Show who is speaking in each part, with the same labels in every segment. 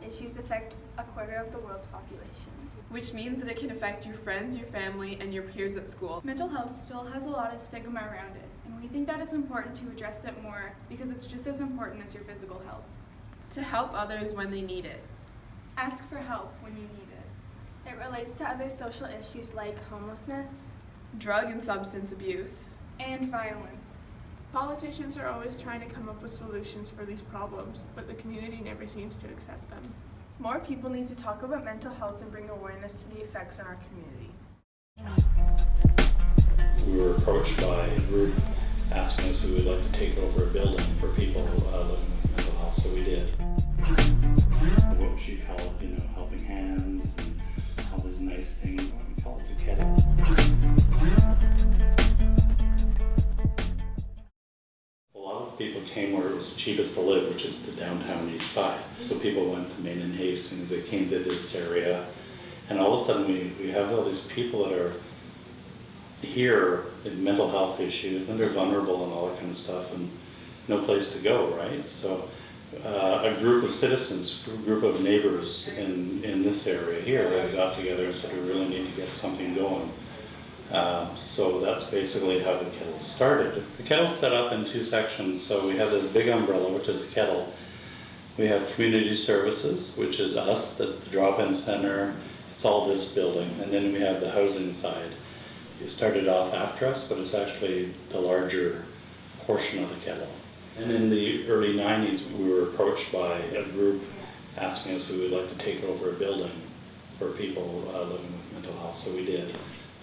Speaker 1: issues affect a quarter of the world's population.
Speaker 2: Which means that it can affect your friends, your family, and your peers at school.
Speaker 1: Mental health still has a lot of stigma around it, and we think that it's important to address it more because it's just as important as your physical health.
Speaker 2: To help others when they need it.
Speaker 1: Ask for help when you need it. It relates to other social issues like homelessness,
Speaker 2: drug and substance abuse,
Speaker 1: and violence.
Speaker 3: Politicians are always trying to come up with solutions for these problems, but the community never seems to accept them.
Speaker 4: More people need to talk about mental health and bring awareness to the effects in our community.
Speaker 5: We were approached by a group asking us if we would like to take over a building for people living with mental health, so we did. What she called, helping hands and all these nice things. We call it the Kettle. A lot of people came where it was cheapest to live, which is the downtown east side. So people went to Main and Hastings, they came to this area, and all of a sudden we have all these people that are here with mental health issues, and they're vulnerable and all that kind of stuff, and no place to go, right? So a group of citizens, a group of neighbors in this area here got together and said we really need to get something going. So that's basically how the Kettle started. The Kettle's set up in two sections. So we have this big umbrella, which is the Kettle. We have community services, which is us, that's the drop-in center. It's all this building. And then we have the housing side. It started off after us, but it's actually the larger portion of the Kettle. And in the early 90s, we were approached by a group asking us if we would like to take over a building for people living with mental health. So we did.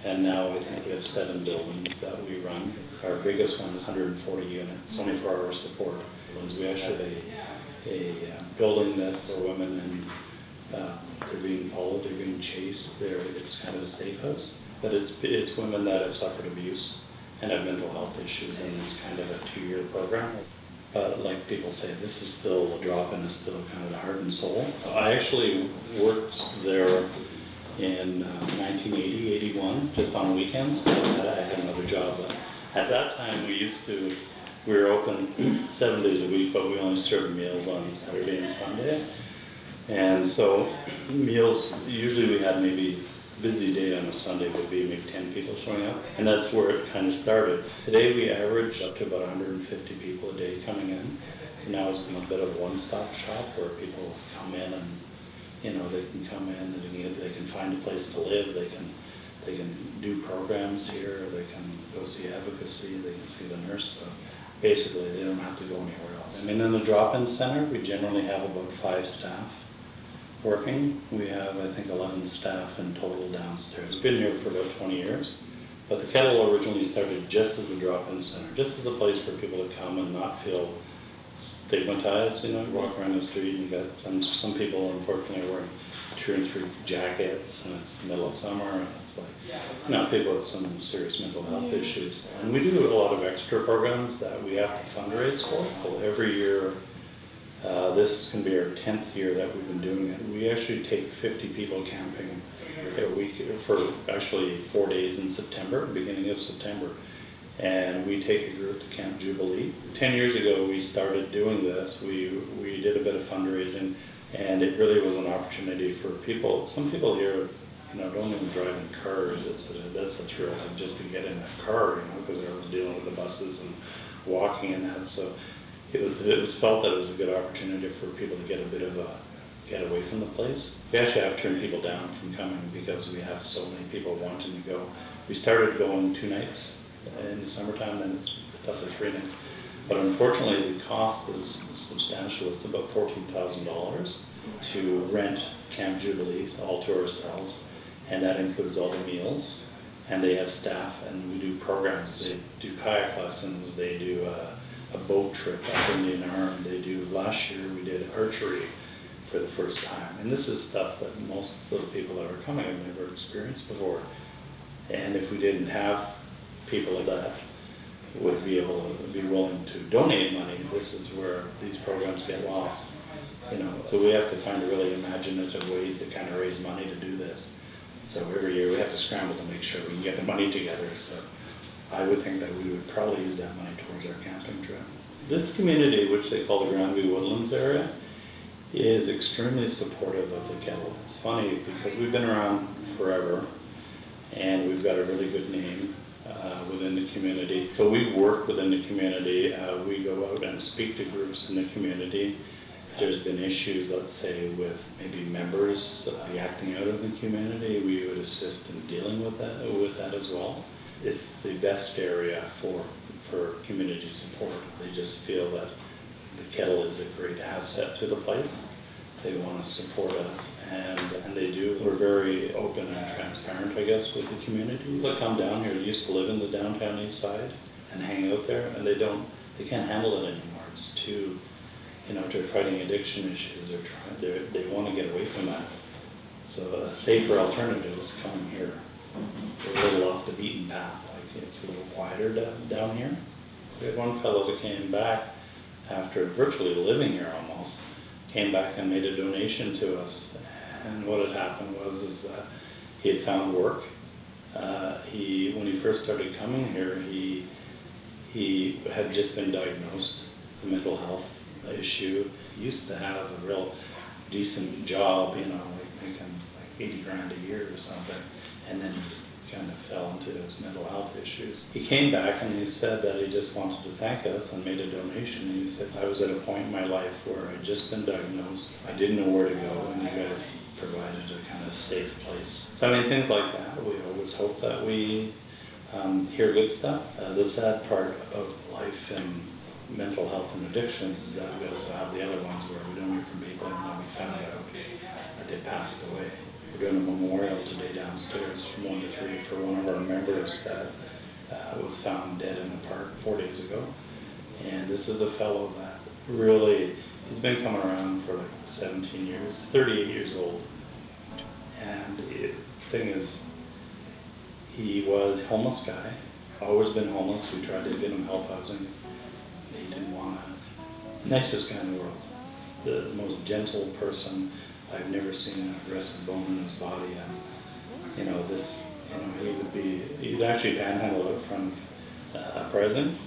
Speaker 5: And now I think we have 7 buildings that we run. Our biggest one is 140 units, 24-hour support. We actually have a building that's for women, and they're being followed, they're being chased. It's kind of a safe house, but it's women that have suffered abuse and have mental health issues, and it's kind of a 2-year program. But like people say, this is still a drop, and it's still kind of the heart and soul. I actually worked there in 1980, 81, just on weekends. I had another job, but at that time we were open 7 days a week, but we only served meals on Saturday and Sunday. And so meals, usually we had maybe busy day on a Sunday would be maybe 10 people showing up, and that's where it kind of started. Today we average up to about 150 people a day coming in. So now it's been a bit of a one-stop shop where people come in and they can come in and they can find a place to live, they can do programs here, they can go see advocacy, they can see the nurse. So basically they don't have to go anywhere else. I mean, in the drop-in center, we generally have about 5 staff working. We have, I think, 11 staff in total downstairs. We've been here for about 20 years, but the Kettle originally started just as a drop-in center, just as a place for people to come and not feel stigmatized. You walk around the street and you got some people, unfortunately, wearing 2 and 3 jackets, and it's the middle of summer, and it's like, people with some serious mental health issues. And we do a lot of extra programs that we have to fundraise for. So every year, this can be our 10th year that we've been doing it. We actually take 50 people camping a week for actually 4 days in September, beginning of September. And we take a group to Camp Jubilee. 10 years ago we started doing this. We did a bit of fundraising, and it really was an opportunity for people. Some people here don't even drive in cars. That's a thrill just to get in a car, because they're always dealing with the buses and walking and that. So it was felt that it was a good opportunity for people to get a bit of a get away from the place. We actually have turned people down from coming because we have so many people wanting to go. We started going 2 nights in the summertime, then it's up to 3 nights. But unfortunately, the cost is substantial. It's about $14,000 to rent Camp Jubilee, all to ourselves, and that includes all the meals. And they have staff, and we do programs. They do kayak lessons. They do a boat trip up Indian Arm. They do. Last year we did archery for the first time, and this is stuff that most of the people that are coming have never experienced before. And if we didn't have people that would be able to be willing to donate money, this is where these programs get lost. So we have to find a really imaginative ways to kind of raise money to do this. So every year we have to scramble to make sure we can get the money together. So I would think that we would probably use that money towards our camping trip. This community, which they call the Grandview Woodlands area, is extremely supportive of the Kettle. It's funny because we've been around forever and we've got a really good name within the community. So we work within the community. We go out and speak to groups in the community. There's been issues, let's say, with maybe members acting out of the community. We would assist in dealing with that as well. It's the best area for community support. They just feel that the Kettle is a great asset to the place. They want to support us, and they do. We're very open and transparent, I guess, with the community. People that come down here used to live in the downtown east side and hang out there, and they can't handle it anymore. It's too, they're fighting addiction issues. They want to get away from that. So a safer alternative is coming here. We're a little off the beaten path. Like it's a little quieter down here. We had one fellow that came back after virtually living here almost, came back and made a donation to us. And what had happened was that he had found work. When he first started coming here, he had just been diagnosed with a mental health issue. He used to have a real decent job, like making like 80 grand a year or something, and then he kind of fell into his mental health issues. He came back and he said that he just wanted to thank us and made a donation. And he said, I was at a point in my life where I'd just been diagnosed. I didn't know where to go, and you guys provided a kind of safe place. So things like that. We always hope that we hear good stuff. The sad part of life and mental health and addictions is that we also have the other ones where we don't hear from people and then we found out that they passed away. We're doing a memorial today downstairs from 1 to 3 for one of our members that was found dead in the park 4 days ago. And this is a fellow that really, he's been coming around for like 17 years, 38 years old. And the thing is, he was a homeless guy, always been homeless. We tried to get him help housing. He didn't want to. Nicest guy in the world. The most gentle person. I've never seen a rested bone in his body. And, he'd actually panhandle out from a prison.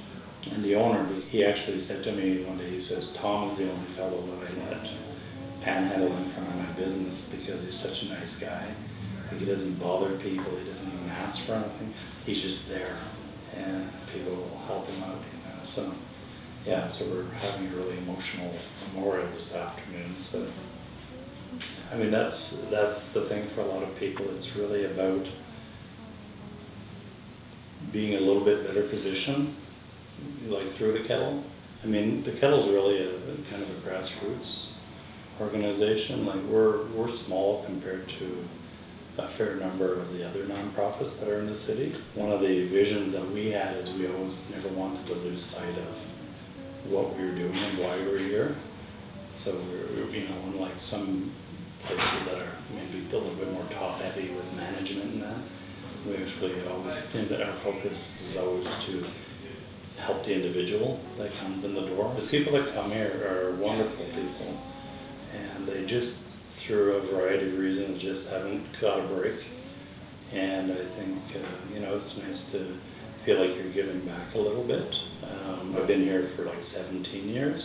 Speaker 5: And the owner, he actually said to me one day, he says, Tom is the only fellow that I let panhandle in front of my business because he's such a nice guy. Like, he doesn't bother people, he doesn't even ask for anything. He's just there, and people will help him out. So, yeah, so we're having a really emotional memorial this afternoon. So, that's the thing for a lot of people. It's really about being a little bit better positioned, like through the Kettle. The Kettle's really a kind of a grassroots organization. Like we're small compared to a fair number of the other nonprofits that are in the city. One of the visions that we had is we always never wanted to lose sight of what we were doing and why we were here. So we're unlike some places that are maybe a little bit more top heavy with management and that, we actually always think that our focus is always to help the individual that comes in the door. The people that come here are wonderful people, and they just, through a variety of reasons, just haven't got a break. And I think, it's nice to feel like you're giving back a little bit. I've been here for like 17 years,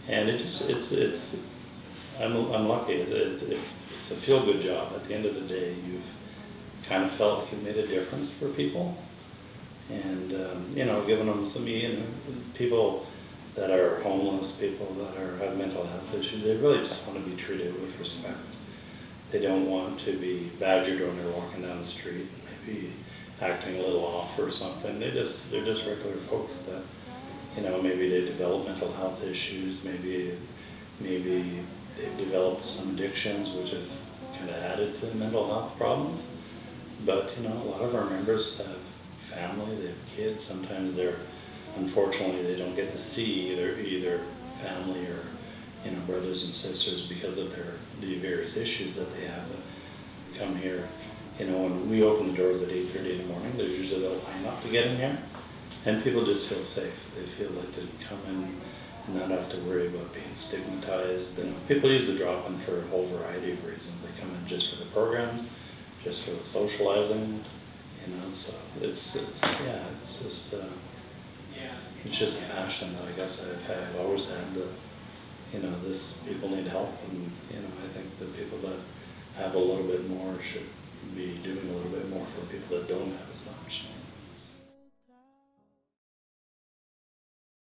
Speaker 5: and I'm lucky. It's a feel-good job. At the end of the day, you've kind of felt like you've made a difference for people. And, giving them some, people that are homeless, people that have mental health issues, they really just want to be treated with respect. They don't want to be badgered when they're walking down the street, maybe acting a little off or something. They're just regular folks that, maybe they develop mental health issues, maybe they've developed some addictions, which has kind of added to mental health problems. But, a lot of our members have family, they have kids. Sometimes unfortunately, they don't get to see either family or, brothers and sisters because of the various issues that they have that come here. When we open the doors at 8:30 in the morning, there's usually a line up to get in here, and people just feel safe. They feel like they can come in and not have to worry about being stigmatized. People usually drop in for a whole variety of reasons. They come in just for the programs, just for the socializing, so it's just a passion that I guess I've always had you know, people need help, and, you know, I think the people that have a little bit more should be doing a little bit